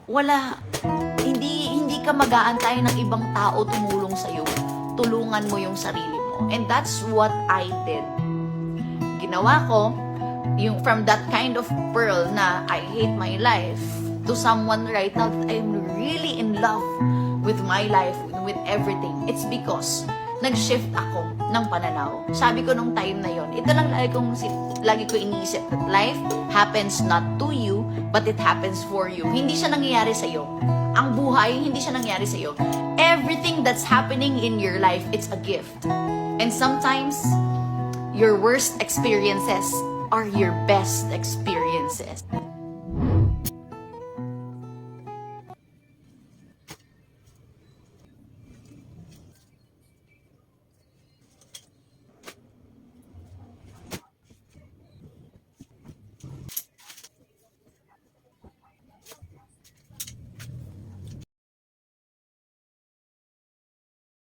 wala, hindi ka mag-aantay ng ibang tao tumulong sa'yo. Tulungan mo yung sarili mo. And that's what I did. Ginawa ko, yung from that kind of pearl na I hate my life, to someone right now that I'm really in love with my life, with everything. It's because nag-shift ako ng pananaw. Sabi ko nung time na yon, ito lang lagi ko iniisip, that life happens not to you, but it happens for you. Hindi siya nangyayari sa'yo. Ang buhay, hindi siya nangyayari sa'yo. Everything that's happening in your life, it's a gift. And sometimes, your worst experiences are your best experiences.